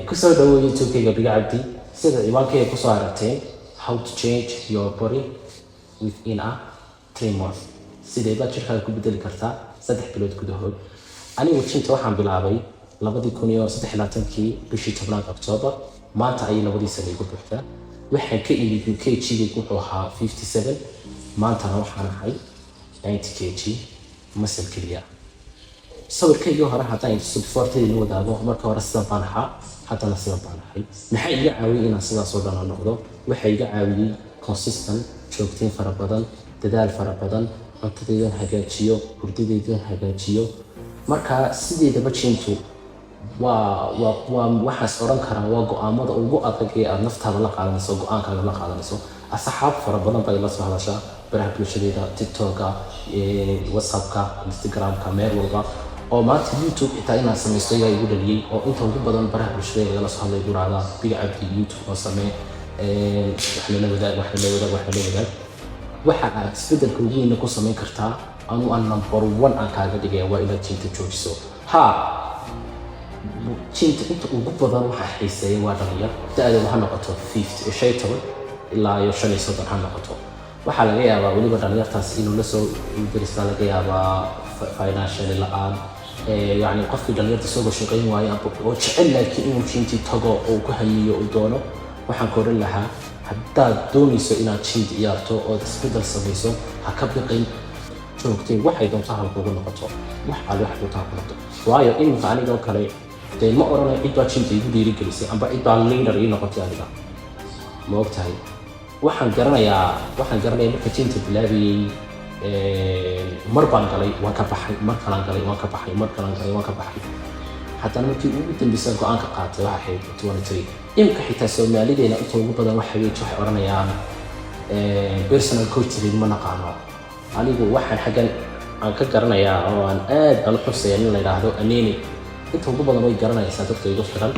kusoo dhawo youtube-kayga bilaabay sida imankayga kusoo aragteen how to change your body within a 3 months sidee baad jirkaaga ku bedeli kartaa 3 bilood gudahood. anigu jinta waxaan bilaabay 2023 bishii 10 October. maanta ay 2 sano igu buuxdaa. waxaan ka imid kg wuxuu ahaa 57, maantana waxaan ahay 90 kg masal kaliya. sawirkayga hore haddaan subfortayna wadaago marka hore sidan baan ahaa, haddana sidan baan ahay. maxay iga caawiyay inaan sidaas oo dhan noqdo? waxay iga caawiyay consistent, joogtiin fara badan, dadaal fara badan, cuntadaydan hagaajiyo, hurdadaydan hagaajiyo. marka sideedaba jintu waa waxaas oran karaa waa go'aamada ugu adag ee aad naftaada la qaadanayso, go'aankaaga la qaadanayso. asxaab fara badan bay la soo hadashaa baraha bulshada, TikTok-ka, WhatsApp-ka, Instagram-ka, meel walba. oo maanta YouTube xitaa inaan samaysto ayaa igu dhaliyay. oo inta ugu badan baraha bulshada la soo hadlay guraada bilaabay YouTube oo samee waxna la wadaag. waxa aad isbeddelka ugu weyn ku samayn kartaa anu aan number 1 aan kaaga dhigay waa inaad jinta joojiso. jinta inta ugu badan waxa xiiseeya waa dhalinyar da'da waxa noqoto 50 ilaa 35 ha noqoto. waxaa laga yaabaa weliba dhalinyartaas inuu la soo dirista laga yaabaa financial la'aan, yani qofkii dhalinyarta soo shaqeyn waayo oo jecel laakiin inuu jinti tago oo ku hamiyo oo doono. waxaan ku oran lahaa haddaad doonayso inaad jinta ciyaarto oo isbeddel samayso ha ka baqin, joogtay waxay doontaa halkuugu noqoto, wax aad wax doontaa ku noqoto. waayo iminka anigoo kale dee ma oranayo cid baa jinta igu dhiirigelisay amba cid baa leader ii noqotay aniga, ma ogtahay. waxaan garanayaa marka jinta bilaabayay mar baan galay waan ka baxay, mar kalaan galay waan ka baxay, mar kalaan galay waan ka baxay. haddana markii ugu dambeysay go'aanka qaatay waxa ahayd 23. imka xitaa Soomaalideena inta ugu badan waxay oranayaan personal coaching ma naqaano. anigu waxaan xaggan aan ka garanayaa oo aan aad aan xuseeyo in la yiraahdo anini. inta ugu badan way garanaysaa dadka igu xiran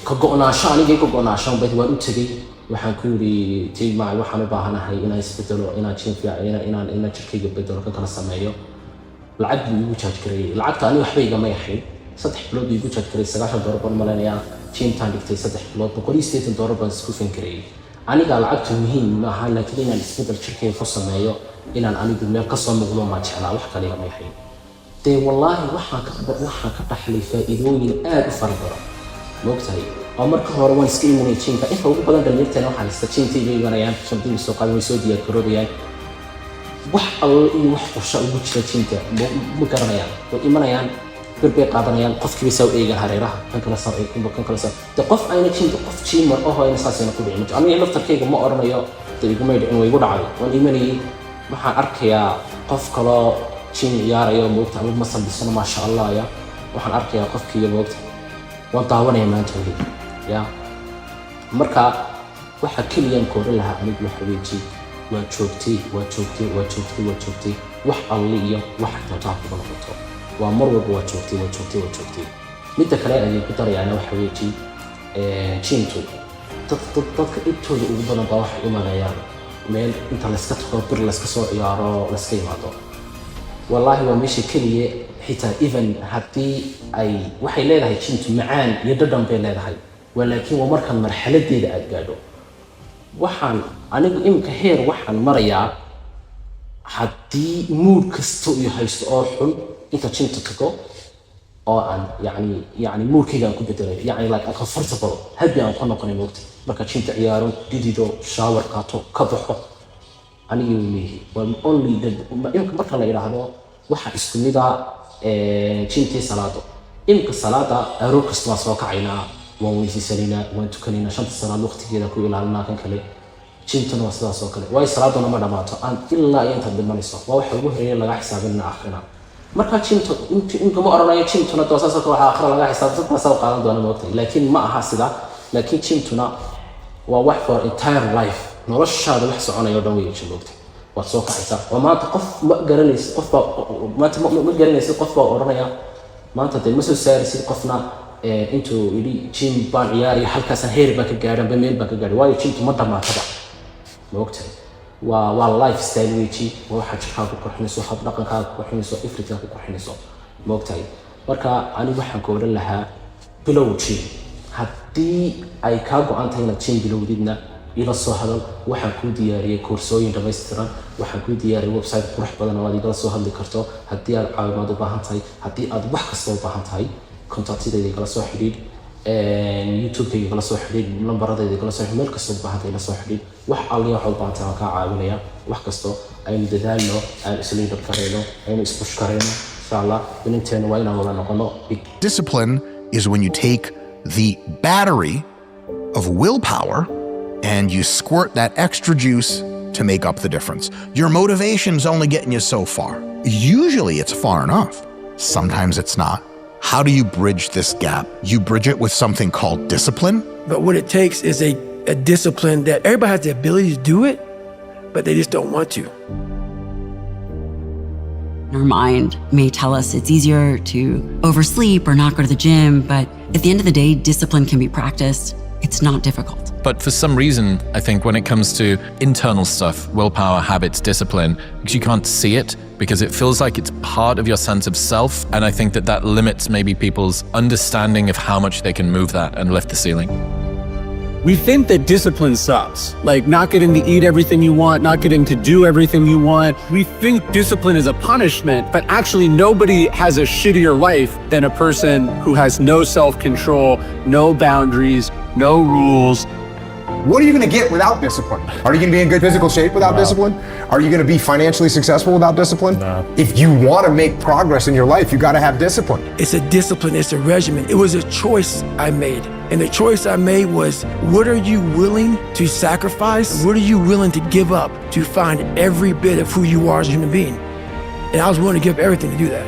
ka go'naansho aniga ka go'naansho bay waan u tagay. waxaan ku yiri tiimaa waxaan u baahanahay inaan isbeddelo, inaan jinfiya inaan jirkayga beddelo ka kala sameeyo. lacag buu igu charge gareeyay. lacagta aniga waxba igama yahay. 3 bilood igu charge gareeyay $90 baan maleenayaa. jintaan dhigtay 3 bilood $180 baan isku fin gareeyay. aniga lacagtu muhiim ma aha, laakiin inaan isbeddel jirkayga ku sameeyo, inaan anigu meel ka soo muuqdo ma jeclaa, wax kale igama yahay. wallaahi waxaan ka dhaxlay faa'iidooyin aad u fara badan, ma ogtahay. oo marka hore waan iska imanay jinka. inta ugu badan dhalinyarteena waxaan haysta jinta iga imanayaan, shantii soo qaadeen, way soo diyaar garoobayaan. wax alla iyo wax qorshe ugu jira jinta ma garanayaan. way imanayaan, birbay qaadanayaan, qofkiiba saa u eegan hareeraha, kan kale saa eegan, kan kale saa. qof ayna jinta qof jimar oo ayna saasayna ku dhicin. aniga laftarkayga ma oranayo iguma dhicin, way igu dhacday. waan imanayay waxaan arkayaa qof kaloo jin ciyaarayo, ma ogtahay, ma sambisano maasha Allah ya. waxaan arkayaa qofkiiba ma ogtahay waan daawanaya maanta ya. marka waxa kaliyan ku oran lahaa anigu waxa weeye waa joogtay wax alle iyo wax doontaa ku noqoto. waa mar walba waa joogtay. midda kale ay ku darayaan waxa weeye jintu dadka intooda ugu badan baa wax imanayaan meel inta la iska tago bir la iska soo ciyaaro la iska yimaado. wallahi waa meesha kaliya xitaa even haddii ay waxay leedahay jintu macaan iyo dhadhan bay leedahay, laakiin waa markaan marxaladeeda aad gaadho. waxaan anigu imika heer waxaan marayaa haddii mood kasto iyo haysto oo xun inta jinta tago oo aan yani moodkayga aan ku bedelayo, yani like comfortable happy aan ku noqonay moogta. marka jinta ciyaaro, didido, shower qaato, ka baxo aniga weeyii waa only imika marka la yiraahdo waxa isku mid ah jintii salaado. imika salaada aroor kasta waa soo kacaynaa, waan weysiisanayna, waan tukanayna, 5 salaad waqtigeeda ku ilaalinaa. kan kale jintuna waa sidaas oo kale. way salaaduna ma dhamaato aan ilaa inta dhimanayso. waa waxa ugu horeeya laga xisaabinaa aakhirana. marka jintu inta ma oranayo jintuna toosaas oo waxa aakhira laga xisaabto taas oo qaadan doona moogtay, laakiin ma aha sida. laakiin jintuna waa wax for entire life, noloshaada wax soconayo dhan way moogtay. waad soo kacaysaa. waa maanta qof ma garanaysid, qof baa oranaya maanta dee ma soo saarisid qofna intuu yidhi jim baan ciyaariyo halkaasaan heer baan ka gaadhan ba meel baan ka gaadhay. waayo jintu ma dhamaataba, ma ogtahay. waa lifestyle weeji, waa waxa jirkaaga ku qurxinayso, hab dhaqankaaga ku qurxinayso, ifritka ku qurxinayso, ma ogtahay. marka anigu waxaan ku oran lahaa bilow gym. haddii ay kaa go-an tahay inaad gym bilowdidna ila soo hadal. waxaan kuu diyaariyey koorsooyin dhammaystiran, waxaan kuu diyaariyey website qurux badan oo aad igala soo hadli karto haddii aad caawimaad u baahan tahay, haddii aad wax kasta u baahan tahay. contactidayda igala soo xidhiidh, youtube-kayga igala soo xidhiidh, lambaradayda igala soo xidhiidh, meel kastoo u baahan tahay igala soo xidhiidh. wax alliya waxaad u baahan tahay waan kaa caawinaya. wax kasto aynu dadaalno, aynu isliidhab karayno, aynu ispush karayno. insha allah bilinteena waa inaan wada noqono. Discipline is when you take the battery of willpower and you squirt that extra juice to make up the difference. Your motivation's only getting you so far. Usually it's far enough. Sometimes it's not. How do you bridge this gap? You bridge it with something called discipline. But what it takes is a discipline that everybody has the ability to do it, but they just don't want to. Our mind may tell us it's easier to oversleep or not go to the gym, but at the end of the day, discipline can be practiced. It's not difficult. But for some reason, I think when it comes to internal stuff, willpower, habits, discipline, because you can't see it, because it feels like it's part of your sense of self. And I think that that limits maybe people's understanding of how much they can move that and lift the ceiling. We think that discipline sucks, like not getting to eat everything you want, not getting to do everything you want. We think discipline is a punishment, but actually nobody has a shittier life than a person who has no self-control, no boundaries, no rules. What are you going to get without discipline? Are you going to be in good physical shape without discipline? Are you going to be financially successful without discipline? No. If you want to make progress in your life, you got to have discipline. It's a discipline, it's a regimen. It was a choice I made. And the choice I made was, what are you willing to sacrifice? What are you willing to give up to find every bit of who you are as a human being? And I was willing to give everything to do that.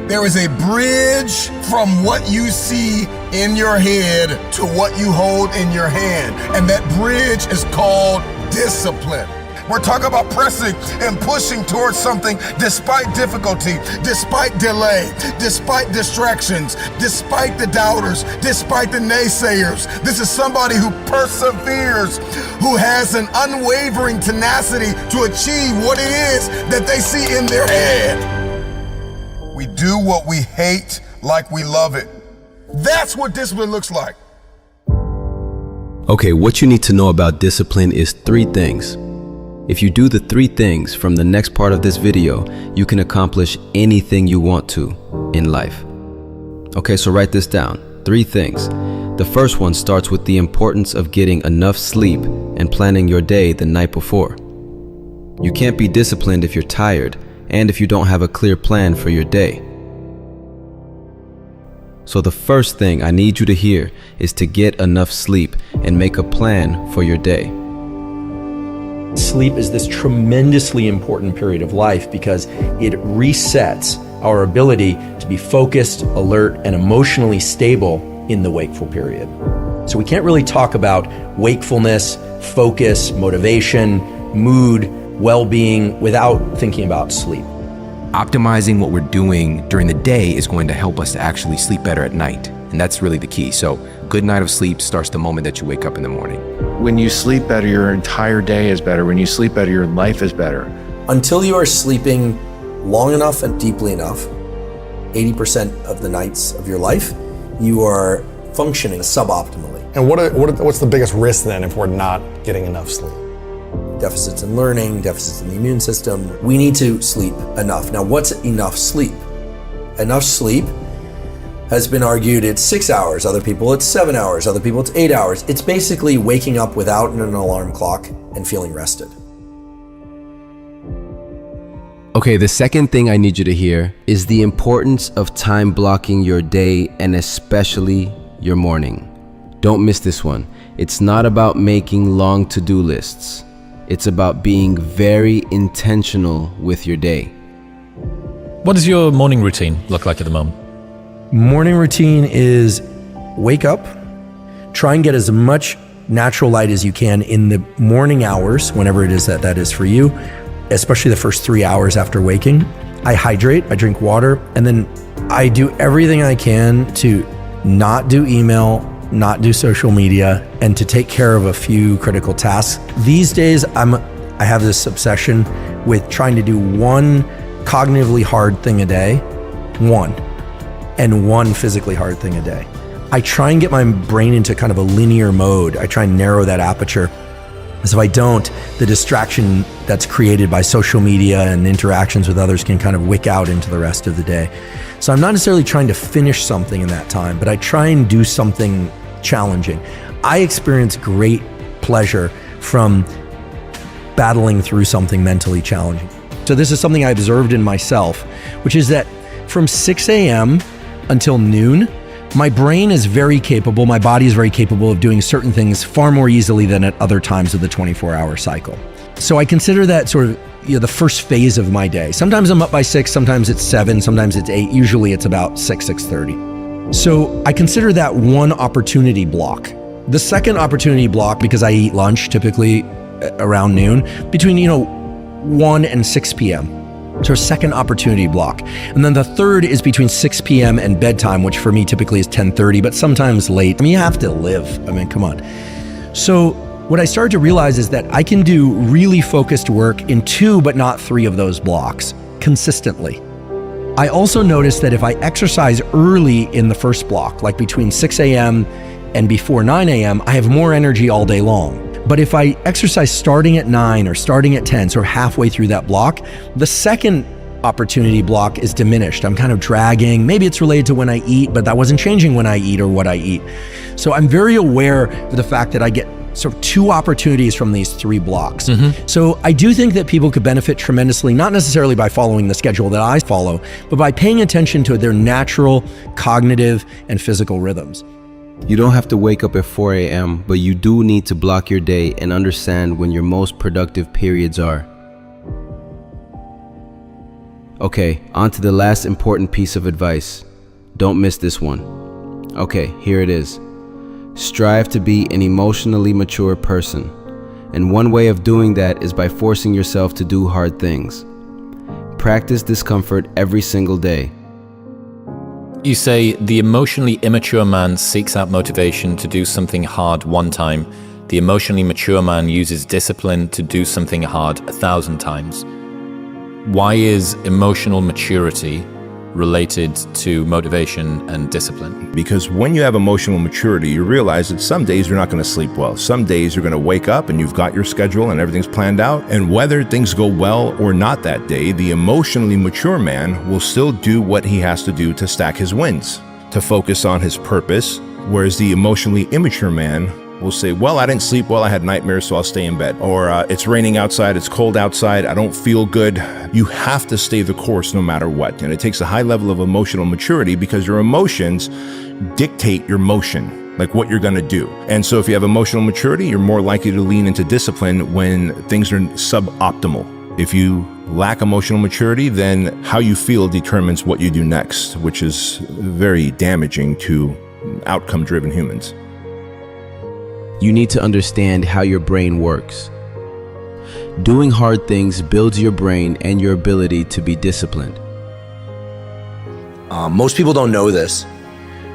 There is a bridge from what you see in your head to what you hold in your hand. And that bridge is called discipline. We're talking about pressing and pushing towards something despite difficulty, despite delay, despite distractions, despite the doubters, despite the naysayers. This is somebody who perseveres, who has an unwavering tenacity to achieve what it is that they see in their head. We do what we hate like we love it. That's what discipline looks like. Okay, what you need to know about discipline is 3 things. If you do the 3 things from the next part of this video, you can accomplish anything you want to in life. Okay, so write this down. 3 things. The first one starts with the importance of getting enough sleep and planning your day the night before. You can't be disciplined if you're tired and if you don't have a clear plan for your day. So the first thing I need you to hear is to get enough sleep and make a plan for your day. Sleep is this tremendously important period of life because it resets our ability to be focused, alert, and emotionally stable in the wakeful period. So we can't really talk about wakefulness, focus, motivation, mood, well-being without thinking about sleep. Optimizing what we're doing during the day is going to help us to actually sleep better at night. And that's really the key. So a good night of sleep starts the moment that you wake up in the morning. When you sleep better, your entire day is better. When you sleep better, your life is better. Until you are sleeping long enough and deeply enough, 80% of the nights of your life, you are functioning suboptimally. And what's the biggest risk then if we're not getting enough sleep? Deficits in learning, deficits in the immune system. We need to sleep enough. Now, what's enough sleep? Enough sleep has been argued it's 6 hours, other people it's 7 hours, other people it's 8 hours. It's basically waking up without an alarm clock and feeling rested. Okay, the second thing I need you to hear is the importance of time blocking your day and especially your morning. Don't miss this one. It's not about making long to-do lists. It's about being very intentional with your day. What does your morning routine look like at the moment? Morning routine is wake up, try and get as much natural light as you can in the morning hours, whenever it is that is for you, especially the first 3 hours after waking. I hydrate, I drink water, and then I do everything I can to not do email, not do social media, and to take care of a few critical tasks. These days, I have this obsession with trying to do one cognitively hard thing a day, and one physically hard thing a day. I try and get my brain into kind of a linear mode. I try and narrow that aperture. Because if I don't, the distraction that's created by social media and interactions with others can kind of wick out into the rest of the day. So I'm not necessarily trying to finish something in that time, but I try and do something challenging. I experience great pleasure from battling through something mentally challenging. So this is something I observed in myself, which is that from 6 a.m. until noon, my brain is very capable, my body is very capable of doing certain things far more easily than at other times of the 24-hour cycle. So I consider that sort of the first phase of my day. Sometimes I'm up by 6, sometimes it's 7, sometimes it's 8. Usually it's about 6:30. So I consider that one opportunity block. The second opportunity block, because I eat lunch typically around noon, between 1 and 6 p.m. So a second opportunity block. And then the third is between 6 p.m. and bedtime, which for me typically is 10:30, but sometimes late. I mean, you have to live. I mean, come on. So what I started to realize is that I can do really focused work in 2, but not 3 of those blocks consistently. I also noticed that if I exercise early in the first block, like between 6 a.m. and before 9 a.m., I have more energy all day long. But if I exercise starting at 9 or starting at 10, so halfway through that block, the second opportunity block is diminished. I'm kind of dragging. Maybe it's related to when I eat, but that wasn't changing when I eat or what I eat. So I'm very aware of the fact that I get sort of 2 opportunities from these 3 blocks. So I do think that people could benefit tremendously, not necessarily by following the schedule that I follow, but by paying attention to their natural cognitive and physical rhythms. You don't have to wake up at 4 a.m., but you do need to block your day and understand when your most productive periods are. Okay, on to the last important piece of advice. Don't miss this one. Okay, here it is. Strive to be an emotionally mature person. And one way of doing that is by forcing yourself to do hard things. Practice discomfort every single day. You say the emotionally immature man seeks out motivation to do something hard one time. The emotionally mature man uses discipline to do something hard 1,000 times. Why is emotional maturity related to motivation and discipline? Because when you have emotional maturity, you realize that some days you're not going to sleep well. Some days you're going to wake up and you've got your schedule and everything's planned out. And whether things go well or not that day, the emotionally mature man will still do what he has to do to stack his wins, to focus on his purpose. Whereas the emotionally immature man will say, well, I didn't sleep well, I had nightmares, so I'll stay in bed. Or it's raining outside, it's cold outside, I don't feel good. You have to stay the course no matter what. And it takes a high level of emotional maturity because your emotions dictate your motion, like what you're gonna do. And so if you have emotional maturity, you're more likely to lean into discipline when things are suboptimal. If you lack emotional maturity, then how you feel determines what you do next, which is very damaging to outcome-driven humans. You need to understand how your brain works. Doing hard things builds your brain and your ability to be disciplined. Most people don't know this,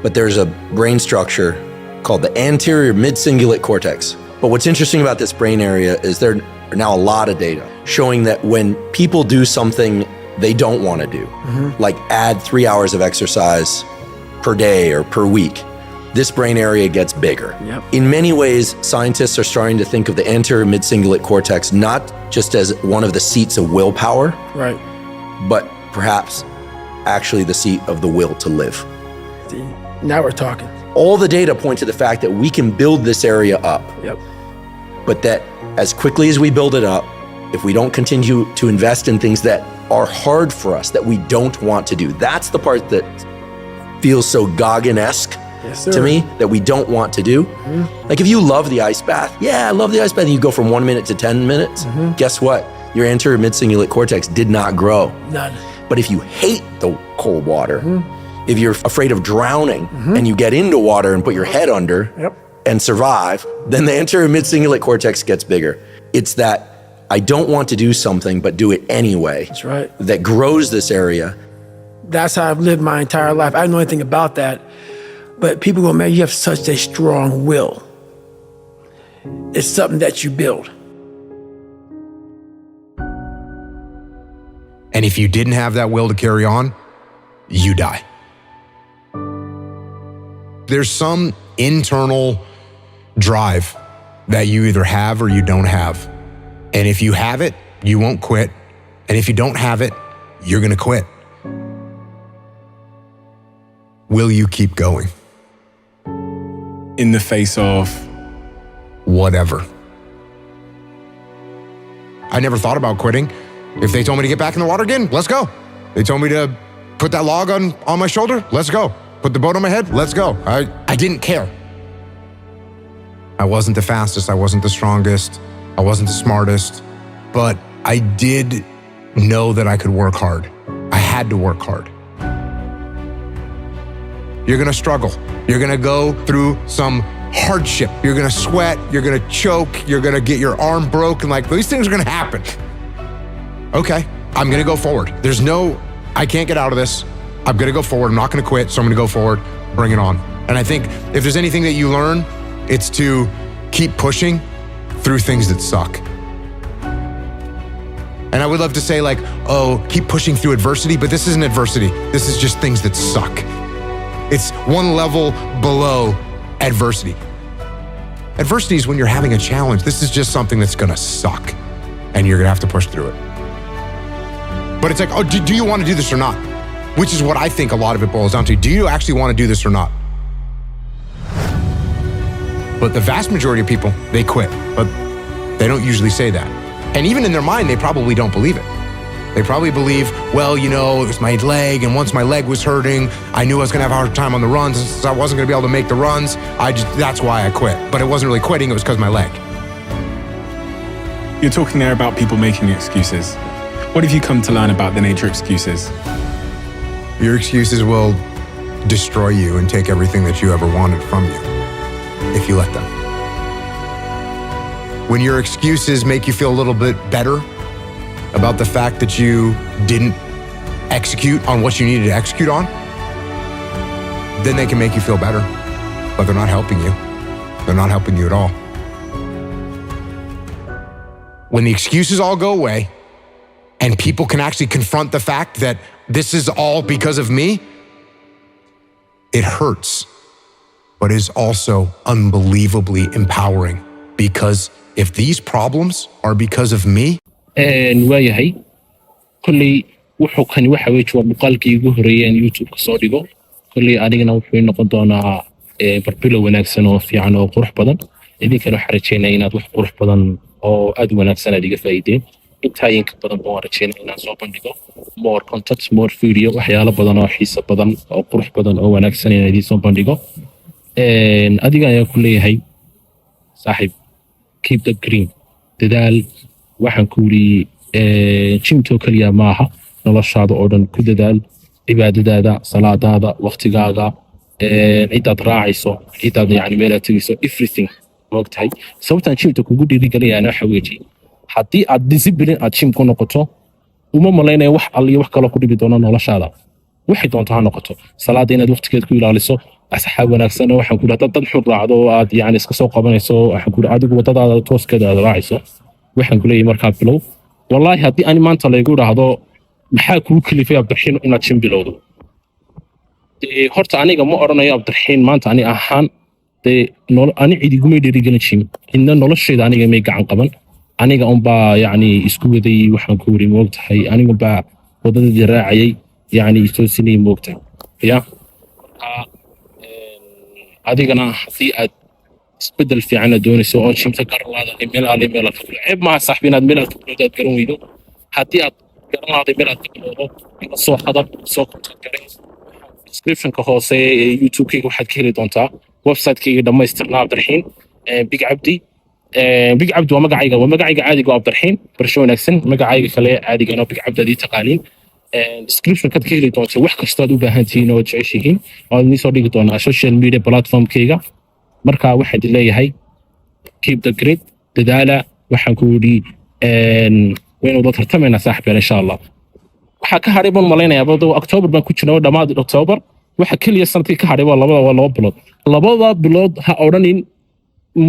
but there's a brain structure called the anterior mid-cingulate cortex. But what's interesting about this brain area is there are now a lot of data showing that when people do something they don't want to do, like add 3 hours of exercise per day or per week, this brain area gets bigger. In many ways, scientists are starting to think of the anterior mid-cingulate cortex not just as one of the seats of willpower, but perhaps actually the seat of the will to live. See, now we're talking. All the data point to the fact that we can build this area up, but that as quickly as we build it up, if we don't continue to invest in things that are hard for us, that we don't want to do, that's the part that feels so Gauguin-esque to me, that we don't want to do. Like if you love the ice bath, I love the ice bath, and you go from 1 minute to 10 minutes, guess what? Your anterior mid-cingulate cortex did not grow. None. But if you hate the cold water, if you're afraid of drowning and you get into water and put your head under and survive, then the anterior mid-cingulate cortex gets bigger. It's that I don't want to do something, but do it anyway. That's right. That grows this area. That's how I've lived my entire life. I don't know anything about that. But people go, man, you have such a strong will. It's something that you build. And if you didn't have that will to carry on, you die. There's some internal drive that you either have or you don't have. And if you have it, you won't quit. And if you don't have it, you're gonna quit. Will you keep going? In the face of whatever. I never thought about quitting. If they told me to get back in the water again, let's go. They told me to put that log on my shoulder, let's go. Put the boat on my head, let's go. I didn't care. I wasn't the fastest, I wasn't the strongest, I wasn't the smartest, but I did know that I could work hard. I had to work hard. You're gonna struggle. You're gonna go through some hardship. You're gonna sweat, you're gonna choke, you're gonna get your arm broken. Like, these things are gonna happen. Okay, I'm gonna go forward. I can't get out of this. I'm gonna go forward. I'm not gonna quit, so I'm gonna go forward, bring it on. And I think if there's anything that you learn, it's to keep pushing through things that suck. And I would love to say like, oh, keep pushing through adversity, but this isn't adversity. This is just things that suck. It's one level below adversity. Adversity is when you're having a challenge. This is just something that's gonna suck and you're gonna have to push through it. But it's like, oh, do you wanna do this or not? Which is what I think a lot of it boils down to. Do you actually wanna do this or not? But the vast majority of people, they quit, but they don't usually say that. And even in their mind, they probably don't believe it. They probably believe, well, you know, it was my leg, and once my leg was hurting, I knew I was gonna have a hard time on the runs, and since I wasn't gonna be able to make the runs, that's why I quit. But it wasn't really quitting, it was because of my leg. You're talking there about people making excuses. What have you come to learn about the nature of excuses? Your excuses will destroy you and take everything that you ever wanted from you, if you let them. When your excuses make you feel a little bit better about the fact that you didn't execute on what you needed to execute on, then they can make you feel better, but they're not helping you. They're not helping you at all. When the excuses all go away and people can actually confront the fact that this is all because of me, it hurts, but is also unbelievably empowering, because if these problems are because of me, yahay kulli wuxuu kani waxa weeye waa muuqaalkii ugu horeeyay aan YouTube ka soo dhigo kulli anigana wuxuu noqon doonaa barbilo wanaagsan oo fiican oo qurux badan idinkana waxaan rajeynayaa inaad wax qurux badan oo aad wanaagsan aad iga faa'iideen inta inka badan oo rajeynayaa inaan soo bandhigo more content more video waxyaalo badan oo xiiso badan oo qurux badan oo wanaagsan inaan idin soo bandhigo adiga ayaa ku leeyahay saaxiib keep the green dadaal waxaan ku yiri jimto kaliya maaha noloshaada oo dhan ku dadaal cibaadadaada salaadaada waqtigaaga cidaad raacayso cidaad yani meel aad tegayso everything waqtihay sababtan jimto kugu dhiirigeliyana waxa weeye haddii aad discipline aad jim ku noqoto uma malaynayo wax alliyo wax kale ku dhibi doono noloshaada waxay doonto ha noqoto salaada inaad waqtigeed ku ilaaliso asxaab wanaagsan waxaan ku dhahay dad xur raacdo aad yani iska soo qabanayso waxaan ku dhahay adigu wadadaada tooskeeda aad raacayso waxaan ku leeyahay markaa bilow wallahi haddii ani maanta laygu dhaahdo maxaa kuu kalifay abdirxiin inaad jim bilowdo horta aniga ma oranayo abdirxiin maanta ani ahaan ani cidigumay dhiirigelin jim inna noloshayda aniga may gacan qaban aniga unbaa yani isku waday waxaan ku wari moogtahay aniga unbaa wadadii raacayay yani isoosinay moogtahay ya adigana haddii aad isbeddel fiican aad doonayso oo jimta garlaada meel aad ka bilo ceeb maaha saaxiib inaad meel aad ka bilowdo aad garan weydo haddii aad garlaada meel aad ka bilowdo soo hadab soo contact garay descriptionka hoose ee YouTube-kayga waxaad ka heli doontaa website-kayga dhammaystirnaa abdirxiin big cabdi waa magacayga caadiga oo abdirxiin barasho wanaagsan magacayga kale caadigana big cabdi aad ii taqaaniin description-kaad ka heli doontaa wax kastoo aad u baahan tihiin oo jeceshihiin oo idin soo dhigi doonaa social media platform-kayga marka waxaan leeyahay keep the grid dadaala waxaan ku yiri waynu wada tartamaynaa saaxiib insha Allah waxa ka haray baan malaynayaa bado October baan ku jirnaa dhamaad October waxa kaliya sanadkii ka haray waa labada bilood ha oranin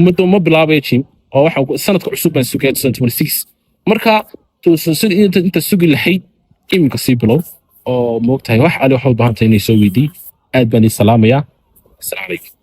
muddo ma bilaabay jim oo waxa sanadka cusub baan sugay 2026 marka inta sugi lahayd imika si bilow oo moogtahay wax ali waxa u baahan tahay inay soo weydii aad baan salaamayaa السلام عليكم